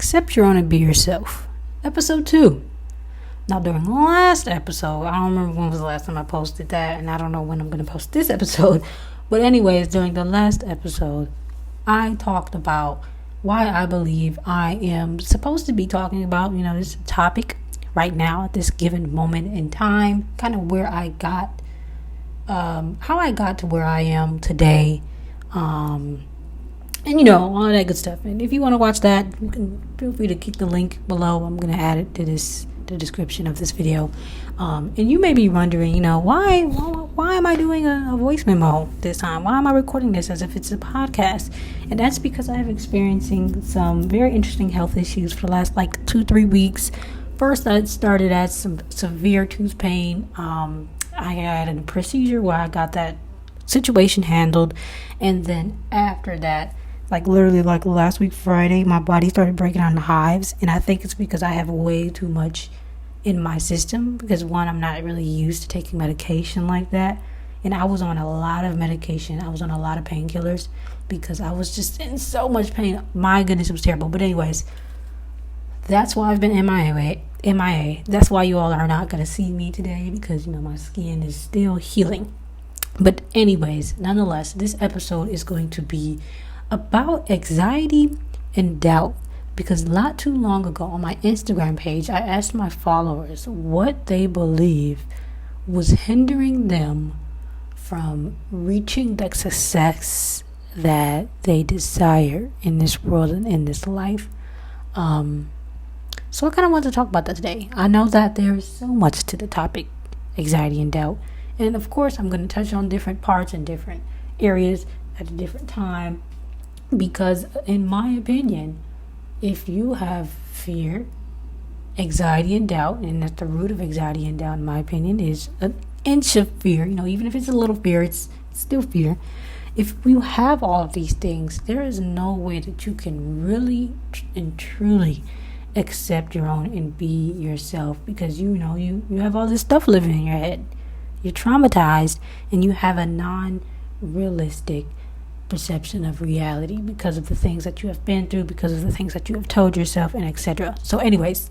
Accept your own and be yourself. Episode 2. Now, during the last episode, I don't remember when was the last time I posted that, and I don't know when I'm going to post this episode. But anyways, during the last episode, I talked about why I believe I am supposed to be talking about, this topic right now at this given moment in time, kind of where I got, how I got to where I am today, and all that good stuff. And if you want to watch that, you can feel free to click the link below. I'm going to add it to the description of this video. And you may be wondering, why am I doing a voice memo this time? Why am I recording this as if it's a podcast? And that's because I'm experiencing some very interesting health issues for the last 2-3 weeks. First, I started at some severe tooth pain. I had a procedure where I got that situation handled, and then after that, literally last week Friday, my body started breaking out in hives, and I think it's because I have way too much in my system, because one, I'm not really used to taking medication like that, and I was on a lot of medication. I was on a lot of painkillers because I was just in so much pain. My goodness, it was terrible. But anyways, that's why I've been MIA. That's why you all are not going to see me today, because my skin is still healing. But anyways, nonetheless, this episode is going to be about anxiety and doubt, because not too long ago on my Instagram page, I asked my followers what they believe was hindering them from reaching the success that they desire in this world and in this life. So I kind of want to talk about that today. I know that there is so much to the topic, anxiety and doubt. And of course, I'm going to touch on different parts and different areas at a different time. Because in my opinion, if you have fear, anxiety, and doubt, and at the root of anxiety and doubt, in my opinion, is an inch of fear. Even if it's a little fear, it's still fear. If you have all of these things, there is no way that you can really and truly accept your own and be yourself, because you have all this stuff living in your head. You're traumatized, and you have a non-realistic perception of reality because of the things that you have been through, because of the things that you have told yourself, and etc. So anyways,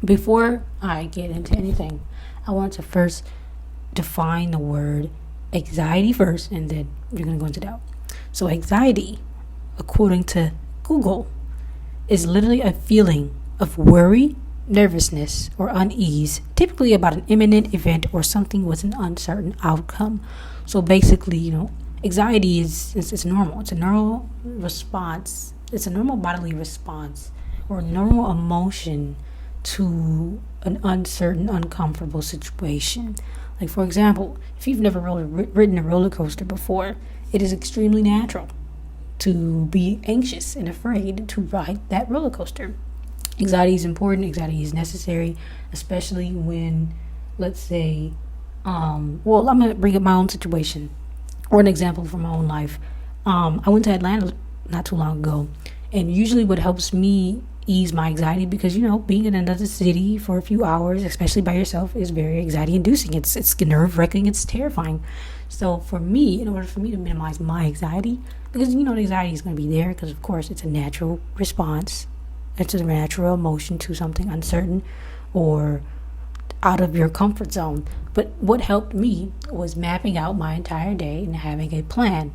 before I get into anything, I want to first define the word anxiety first, and then we're going to go into doubt. So anxiety, according to Google, is literally a feeling of worry, nervousness, or unease, typically about an imminent event or something with an uncertain outcome. So basically, anxiety is normal. It's a normal response. It's a normal bodily response or normal emotion to an uncertain, uncomfortable situation. Like, for example, if you've never ridden a roller coaster before, it is extremely natural to be anxious and afraid to ride that roller coaster. Anxiety is important. Anxiety is necessary, especially when, let's say, I'm going to bring up my own situation. Or an example from my own life. I went to Atlanta not too long ago, and usually what helps me ease my anxiety, because being in another city for a few hours, especially by yourself, is very anxiety inducing. It's nerve-wracking. It's terrifying. So for me, in order for me to minimize my anxiety, because the anxiety is going to be there, because of course it's a natural response. It's a natural emotion to something uncertain or out of your comfort zone. But what helped me was mapping out my entire day and having a plan.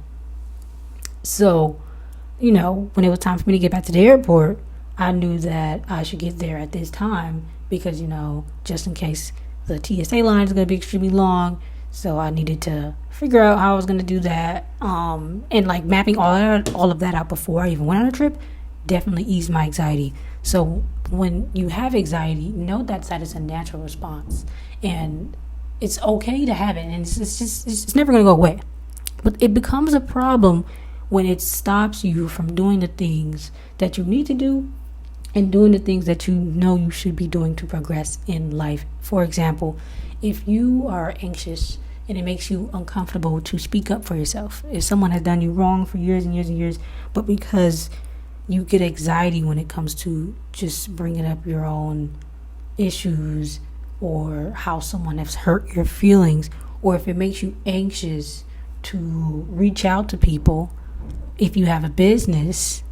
So, when it was time for me to get back to the airport, I knew that I should get there at this time, because, just in case the TSA line is going to be extremely long. So I needed to figure out how I was going to do that. And mapping all of that out before I even went on a trip definitely eased my anxiety. So when you have anxiety, know that is a natural response, and it's okay to have it, and it's never going to go away. But it becomes a problem when it stops you from doing the things that you need to do and doing the things that you should be doing to progress in life. For example, if you are anxious and it makes you uncomfortable to speak up for yourself, if someone has done you wrong for years and years and years, but because you get anxiety when it comes to just bringing up your own issues or how someone has hurt your feelings, or if it makes you anxious to reach out to people, if you have a business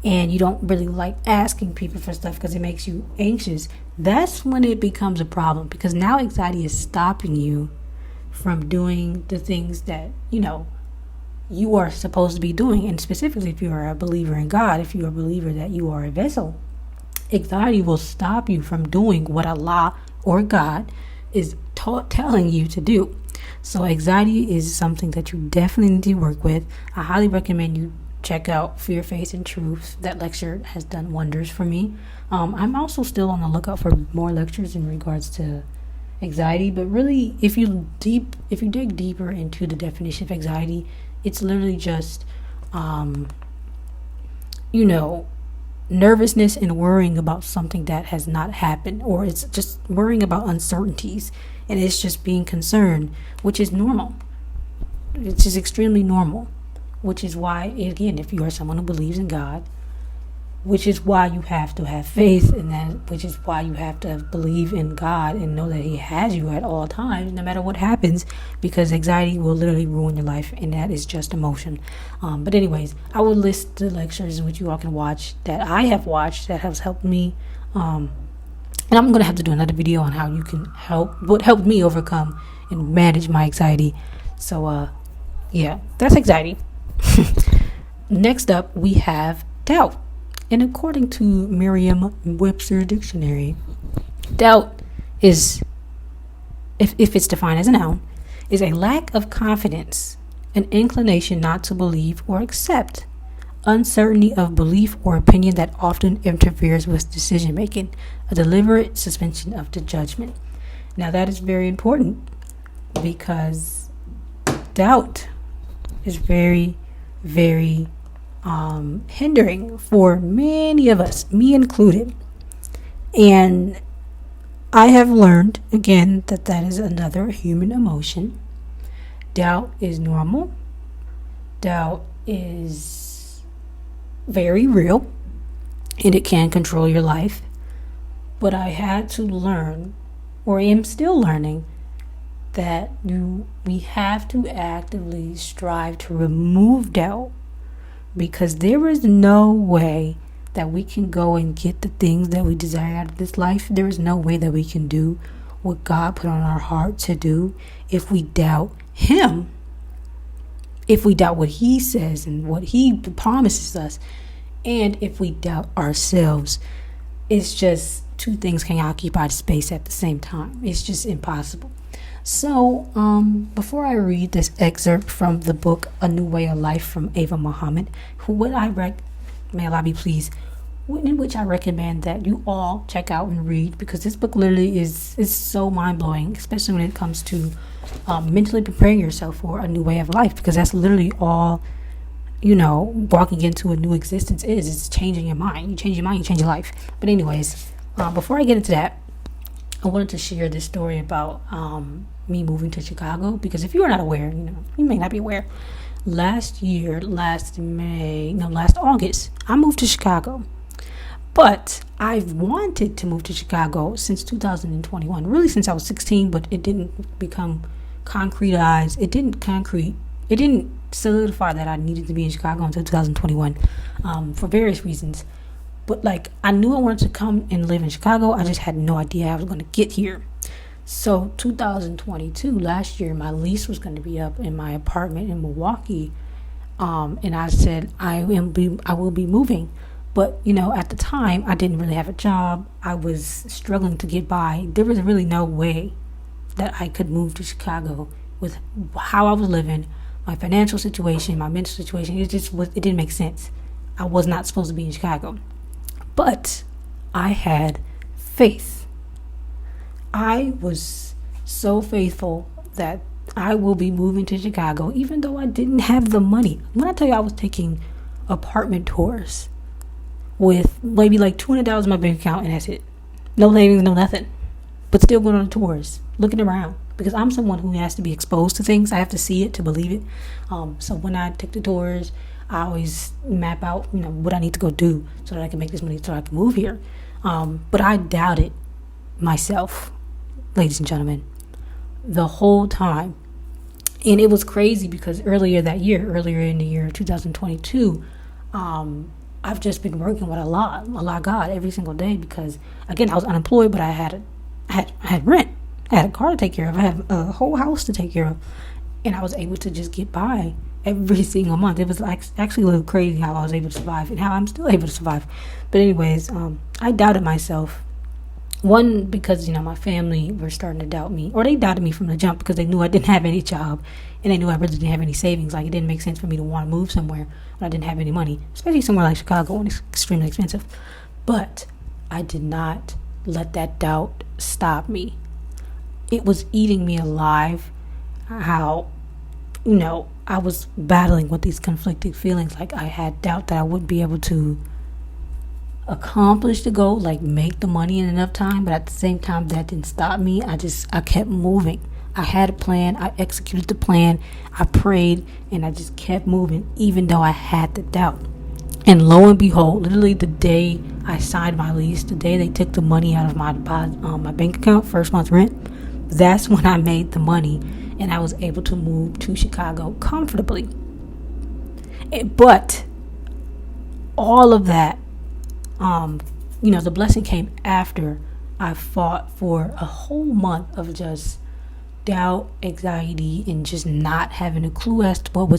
and you don't really like asking people for stuff because it makes you anxious, that's when it becomes a problem, because now anxiety is stopping you from doing the things that, you are supposed to be doing. And specifically, if you are a believer in God, if you are a believer that you are a vessel, anxiety will stop you from doing what Allah or God is telling you to do. So anxiety is something that you definitely need to work with. I highly recommend you check out Fear, Faith, and Truth. That lecture has done wonders for me. I'm also still on the lookout for more lectures in regards to anxiety, but really, if you dig deeper into the definition of anxiety, it's literally just nervousness and worrying about something that has not happened, or it's just worrying about uncertainties, and it's just being concerned, which is normal. It's just extremely normal, which is why, again, if you are someone who believes in God, which is why you have to have faith in that, which is why you have to believe in God and know that He has you at all times, no matter what happens, because anxiety will literally ruin your life, and that is just emotion. But anyways, I will list the lectures which you all can watch that I have watched that has helped me. And I'm going to have to do another video on how you can what helped me overcome and manage my anxiety. So, yeah, that's anxiety. Next up, we have doubt. And according to Merriam-Webster Dictionary, doubt is, if it's defined as a noun, is a lack of confidence, an inclination not to believe or accept, uncertainty of belief or opinion that often interferes with decision making, a deliberate suspension of the judgment. Now that is very important, because doubt is very, very hindering for many of us, me included. And I have learned again that is another human emotion. Doubt is normal. Doubt is very real, and it can control your life. But I had to learn, or am still learning, that we have to actively strive to remove doubt, because there is no way that we can go and get the things that we desire out of this life. There is no way that we can do what God put on our heart to do if we doubt Him, if we doubt what He says and what He promises us, and if we doubt ourselves. It's just two things can occupy space at the same time. It's just impossible. So, before I read this excerpt from the book A New Way of Life from A.Y.O Muhammad, may Allah be pleased, in which I recommend that you all check out and read, because this book literally is so mind-blowing, especially when it comes to mentally preparing yourself for a new way of life, because that's literally all, walking into a new existence is. It's changing your mind. You change your mind, you change your life. But anyways, before I get into that, I wanted to share this story about me moving to Chicago, because if you are not aware, you may not be aware. Last August, I moved to Chicago. But I've wanted to move to Chicago since 2021, really since I was 16, but it didn't become concretized. It didn't solidify that I needed to be in Chicago until 2021 for various reasons. But I knew I wanted to come and live in Chicago. I just had no idea how I was going to get here. So 2022, last year, my lease was going to be up in my apartment in Milwaukee. And I said, I will be moving. But, at the time, I didn't really have a job. I was struggling to get by. There was really no way that I could move to Chicago with how I was living, my financial situation, my mental situation. It didn't make sense. I was not supposed to be in Chicago. But I had faith. I was so faithful that I will be moving to Chicago, even though I didn't have the money. When I tell you I was taking apartment tours with maybe $200 in my bank account, and that's it. No savings, no nothing. But still going on tours, looking around. Because I'm someone who has to be exposed to things. I have to see it to believe it. So when I take the tours, I always map out, what I need to go do so that I can make this money so I can move here. But I doubted myself, ladies and gentlemen, the whole time. And it was crazy because earlier in the year 2022, I've just been working with Allah God every single day because, again, I was unemployed, but I had rent, I had a car to take care of, I had a whole house to take care of, and I was able to just get by every single month. It was like actually a little crazy how I was able to survive and how I'm still able to survive. But anyways, I doubted myself. One, because my family were starting to doubt me, or they doubted me from the jump because they knew I didn't have any job, and they knew I really didn't have any savings. Like, it didn't make sense for me to want to move somewhere when I didn't have any money, especially somewhere like Chicago when it's extremely expensive. But I did not let that doubt stop me. It was eating me alive. How I was battling with these conflicting feelings. Like, I had doubt that I wouldn't be able to accomplish the goal, like make the money in enough time, but at the same time that didn't stop me. I kept moving. I had a plan, I executed the plan, I prayed, and I just kept moving even though I had the doubt. And lo and behold, literally the day I signed my lease, the day they took the money out of my bank account, first month's rent, that's when I made the money and I was able to move to Chicago comfortably. But all of that, the blessing came after I fought for a whole month of just doubt, anxiety, and just not having a clue as to what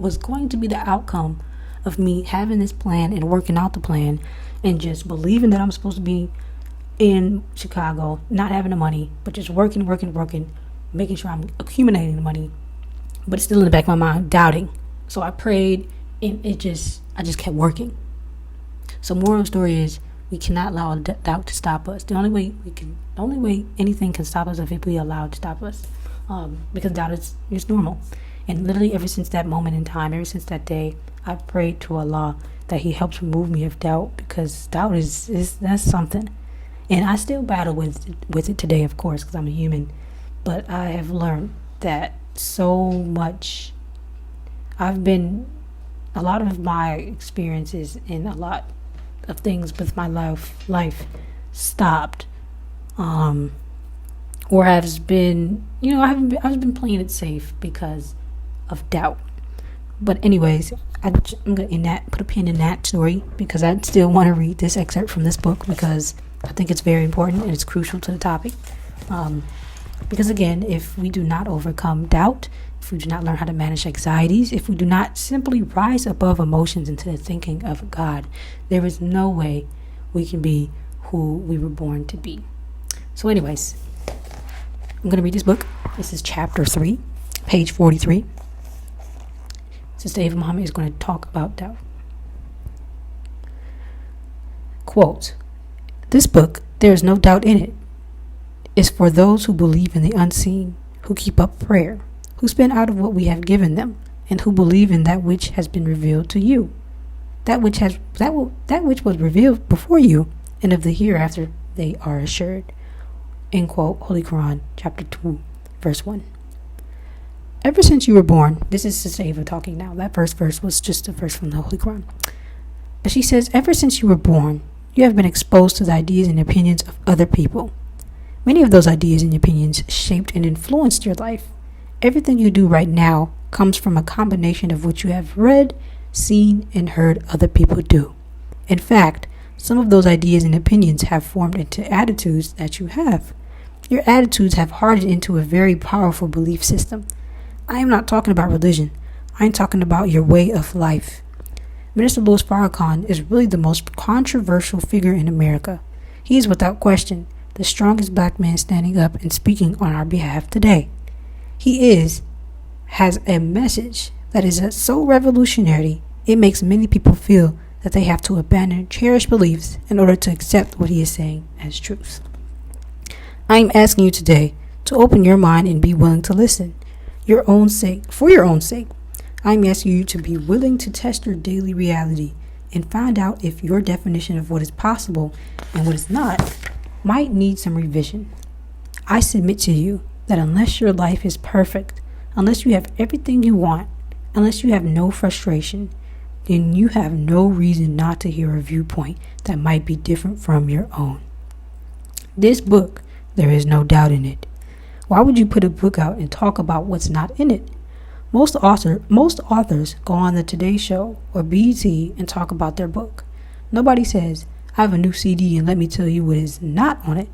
was going to be the outcome of me having this plan and working out the plan, and just believing that I'm supposed to be in Chicago, not having the money, but just working, making sure I'm accumulating the money, but it's still in the back of my mind, doubting. So I prayed, and I just kept working. So moral of the story is, we cannot allow doubt to stop us. The only way anything can stop us is if we allow it to stop us, because doubt is normal. And literally ever since that moment in time, ever since that day, I've prayed to Allah that He helps remove me of doubt, because doubt that's something. And I still battle with it today, of course, because I'm a human. But I have learned that so much. A lot of my experiences and a lot of things with my life stopped, or has been, I've been playing it safe because of doubt. But anyways, I'm gonna put a pin in that story, because I still want to read this excerpt from this book, because I think it's very important and it's crucial to the topic. Because again, if we do not overcome doubt, if we do not learn how to manage anxieties, if we do not simply rise above emotions into the thinking of God, there is no way we can be who we were born to be. So anyways, I'm going to read this book. This is chapter 3, page 43. Sister Ava Muhammad is going to talk about doubt. Quote, "This book, there is no doubt in it, is for those who believe in the unseen, who keep up prayer, who spend out of what we have given them, and who believe in that which has been revealed to you, that which was revealed before you, and of the hereafter they are assured." End quote. Holy Quran, chapter 2, verse 1. Ever since you were born, this is Sister Ava talking now. That first verse was just a verse from the Holy Quran. But she says, ever since you were born, you have been exposed to the ideas and opinions of other people. Many of those ideas and opinions shaped and influenced your life. Everything you do right now comes from a combination of what you have read, seen, and heard other people do. In fact, some of those ideas and opinions have formed into attitudes that you have. Your attitudes have hardened into a very powerful belief system. I am not talking about religion. I am talking about your way of life. Minister Louis Farrakhan is really the most controversial figure in America. He is without question the strongest black man standing up and speaking on our behalf today. He has a message that is so revolutionary, it makes many people feel that they have to abandon cherished beliefs in order to accept what he is saying as truth. I am asking you today to open your mind and be willing to listen. For your own sake, I am asking you to be willing to test your daily reality and find out if your definition of what is possible and what is not might need some revision. I submit to you that unless your life is perfect, unless you have everything you want, unless you have no frustration, then you have no reason not to hear a viewpoint that might be different from your own. This book, there is no doubt in it. Why would you put a book out and talk about what's not in it? Most authors go on the Today Show or BET and talk about their book. Nobody says, I have a new CD and let me tell you what is not on it.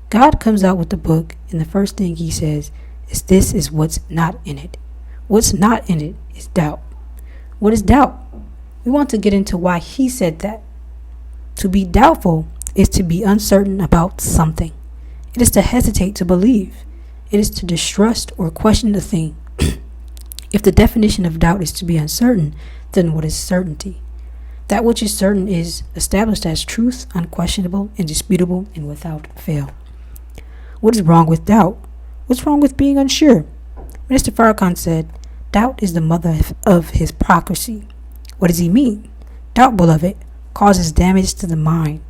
God comes out with the book, and the first thing he says is, this is what's not in it. What's not in it is doubt. What is doubt? We want to get into why he said that. To be doubtful is to be uncertain about something. It is to hesitate to believe. It is to distrust or question a thing. If the definition of doubt is to be uncertain, then what is certainty? That which is certain is established as truth, unquestionable, indisputable, and without fail. What is wrong with doubt? What's wrong with being unsure? Minister Farrakhan said, doubt is the mother of hypocrisy. What does he mean? Doubt, beloved, causes damage to the mind.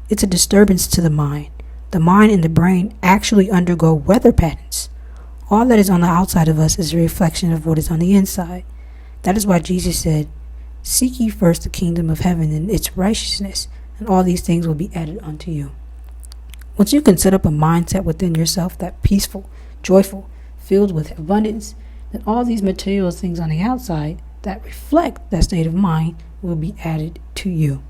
It's a disturbance to the mind. The mind and the brain actually undergo weather patterns. All that is on the outside of us is a reflection of what is on the inside. That is why Jesus said, seek ye first the kingdom of heaven and its righteousness, and all these things will be added unto you. Once you can set up a mindset within yourself that peaceful, joyful, filled with abundance, then all these material things on the outside that reflect that state of mind will be added to you.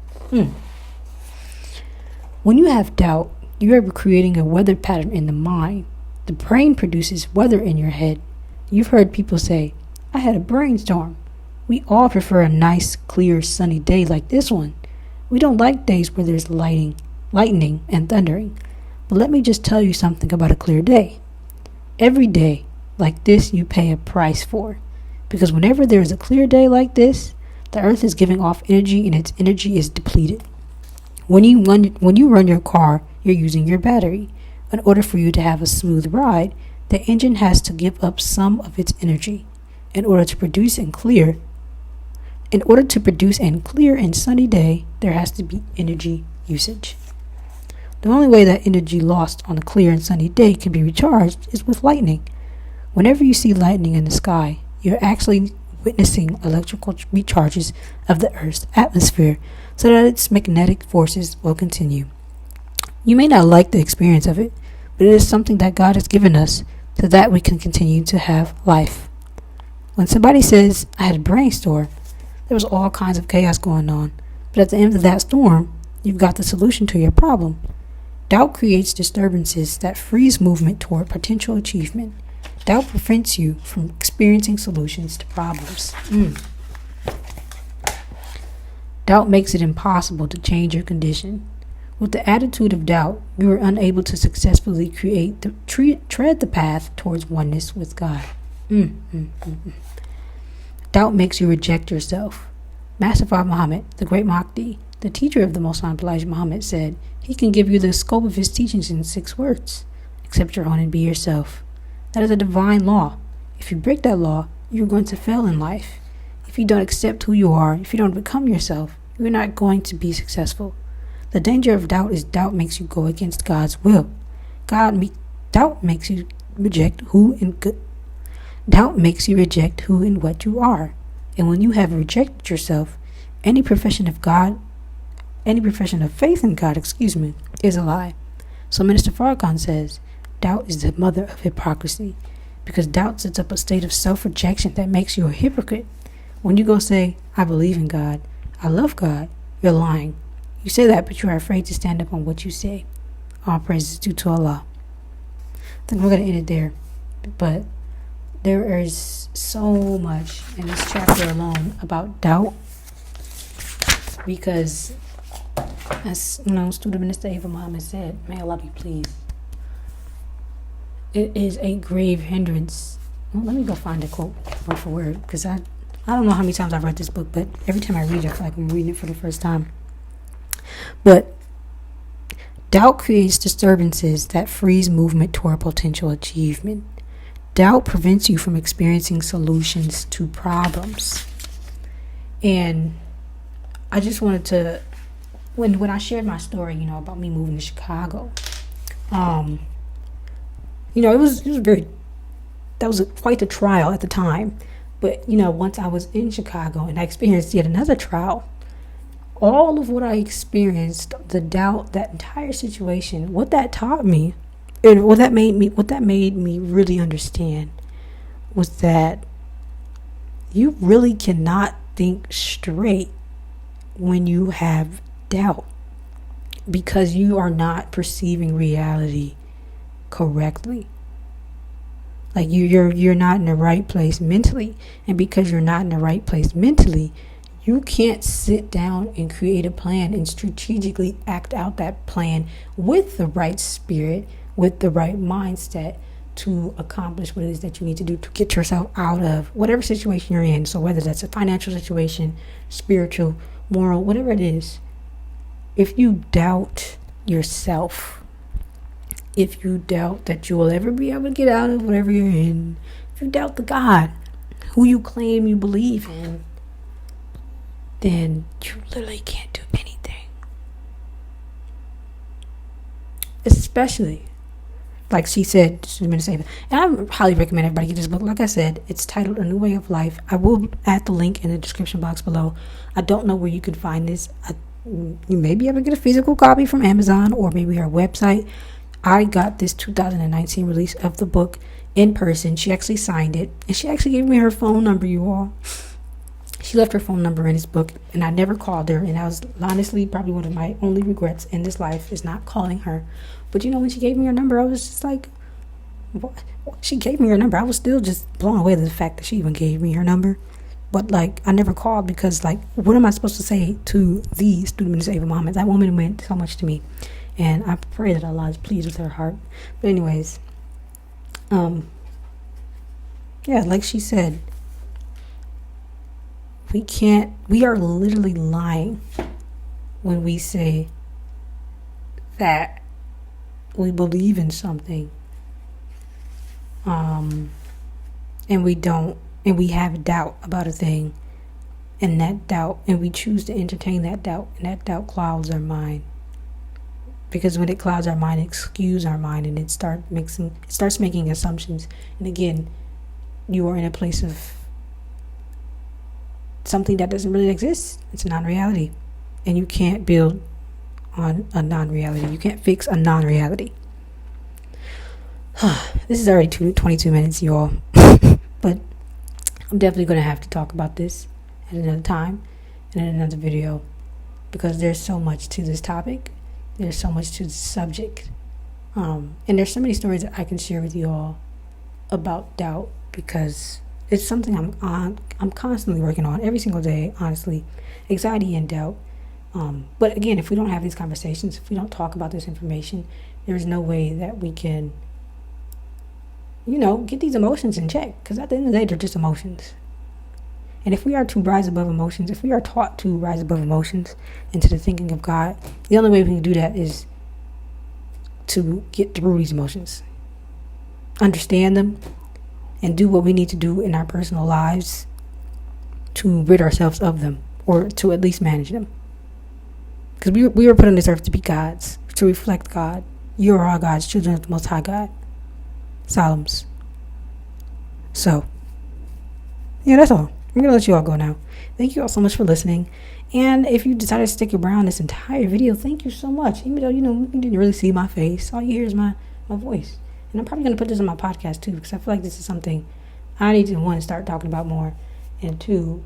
When you have doubt, you are creating a weather pattern in the mind. The brain produces weather in your head. You've heard people say, I had a brainstorm. We all prefer a nice, clear, sunny day like this one. We don't like days where there's lightning and thundering. But let me just tell you something about a clear day. Every day like this you pay a price for. Because whenever there is a clear day like this, the earth is giving off energy and its energy is depleted. When you run your car, you're using your battery. In order for you to have a smooth ride, the engine has to give up some of its energy. In order to produce and clear and sunny day, there has to be energy usage. The only way that energy lost on a clear and sunny day can be recharged is with lightning. Whenever you see lightning in the sky, you're actually witnessing electrical recharges of the Earth's atmosphere so that its magnetic forces will continue. You may not like the experience of it, but it is something that God has given us so that we can continue to have life. When somebody says, I had a brainstorm, there was all kinds of chaos going on, but at the end of that storm, you've got the solution to your problem. Doubt creates disturbances that freeze movement toward potential achievement. Doubt prevents you from experiencing solutions to problems. Doubt makes it impossible to change your condition. With the attitude of doubt, you are unable to successfully tread the path towards oneness with God. Doubt makes you reject yourself. Master Fard Muhammad, the great Mahdi, the teacher of the Most Honorable Elijah Muhammad, said he can give you the scope of his teachings in 6 words. Accept your own and be yourself. That is a divine law. If you break that law, you're going to fail in life. If you don't accept who you are, if you don't become yourself, you're not going to be successful. The danger of doubt is doubt makes you go against God's will. Doubt makes you reject who and what you are. And when you have rejected yourself, any profession of faith in God, is a lie. So Minister Farrakhan says, doubt is the mother of hypocrisy, because doubt sets up a state of self-rejection that makes you a hypocrite. When you go say, I believe in God, I love God, you're lying. You say that, but you are afraid to stand up on what you say. All praise is due to Allah. I think we're going to end it there. But there is so much in this chapter alone about doubt. Because, as Student Minister A.Y.O Muhammad said, may Allah be pleased. It is a grave hindrance. Well, let me go find a quote word for word. Because I don't know how many times I've read this book, but every time I read it, I feel like I'm reading it for the first time. But doubt creates disturbances that freeze movement toward potential achievement. Doubt prevents you from experiencing solutions to problems. And I just wanted to, when I shared my story, about me moving to Chicago, it was quite the trial at the time. But, once I was in Chicago and I experienced yet another trial, all of what I experienced, the doubt, that entire situation, what that taught me, and what that made me really understand was that you really cannot think straight when you have doubt, because you are not perceiving reality correctly. Like you're not in the right place mentally, and because you're not in the right place mentally, you can't sit down and create a plan and strategically act out that plan with the right spirit, with the right mindset, to accomplish what it is that you need to do to get yourself out of whatever situation you're in. So whether that's a financial situation, spiritual, moral, whatever it is, if you doubt yourself, if you doubt that you will ever be able to get out of whatever you're in, if you doubt the God who you claim you believe in, then you literally can't do anything. Especially, like she said, she's going to say, and I highly recommend everybody get this book. Like I said, it's titled A New Way of Life. I will add the link in the description box below. I don't know where you could find this. You may be able to get a physical copy from Amazon or maybe her website. I got this 2019 release of the book in person. She actually signed it, and she actually gave me her phone number, you all. She left her phone number in this book, and I never called her, and I was honestly probably one of my only regrets in this life is not calling her. But when she gave me her number, I was just like, what? She gave me her number. I was still just blown away with the fact that she even gave me her number. But I never called because what am I supposed to say to the student minister Ava Muhammad? That woman meant so much to me, and I pray that Allah is pleased with her heart. But anyways, yeah, like she said, we are literally lying when we say that we believe in something, and we don't, and we have doubt about a thing, and we choose to entertain that doubt, and that doubt clouds our mind. Because when it clouds our mind, it skews our mind, and it starts making assumptions. And again, you are in a place of something that doesn't really exist. It's a non-reality, and you can't build on a non-reality. You can't fix a non-reality. This is already 22 minutes, you all. But I'm definitely going to have to talk about this at another time and in another video, because there's so much to this topic. There's so much to the subject. And there's so many stories that I can share with you all about doubt, because it's something I'm constantly working on every single day, honestly. Anxiety and doubt. But again, if we don't have these conversations, if we don't talk about this information, there's no way that we can, get these emotions in check. Because at the end of the day, they're just emotions. And if we are to rise above emotions, if we are taught to rise above emotions into the thinking of God, the only way we can do that is to get through these emotions, understand them, and do what we need to do in our personal lives to rid ourselves of them, or to at least manage them. Because we were put on this earth to be gods, to reflect God. You are all God's children of the Most High God. Psalms. So, yeah, that's all. I'm going to let you all go now. Thank you all so much for listening. And if you decided to stick around this entire video, thank you so much. Even though, you didn't really see my face. All you hear is my voice. And I'm probably going to put this on my podcast too, because I feel like this is something I need to, one, start talking about more. And two,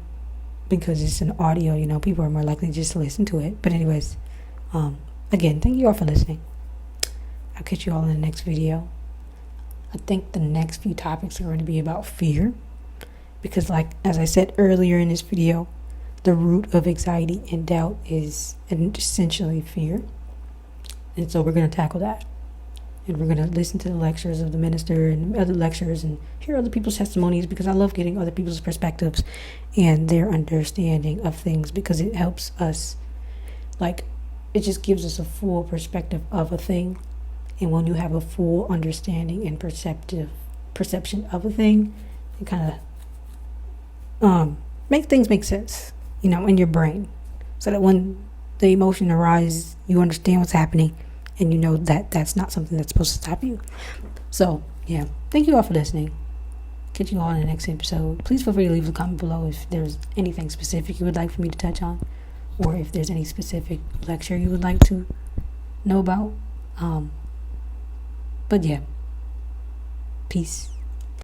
because it's an audio, people are more likely just to listen to it. But anyways, again, thank you all for listening. I'll catch you all in the next video. I think the next few topics are going to be about fear. Because as I said earlier in this video, the root of anxiety and doubt is essentially fear. And so we're going to tackle that. And we're going to listen to the lectures of the minister and other lectures and hear other people's testimonies, because I love getting other people's perspectives and their understanding of things, because it helps us, it just gives us a full perspective of a thing. And when you have a full understanding and perception of a thing, it kind of make things make sense, in your brain, so that when the emotion arises, you understand what's happening, and you know that that's not something that's supposed to stop you. So, yeah, thank you all for listening. Catch you all in the next episode. Please feel free to leave a comment below if there's anything specific you would like for me to touch on, or if there's any specific lecture you would like to know about. But yeah, peace.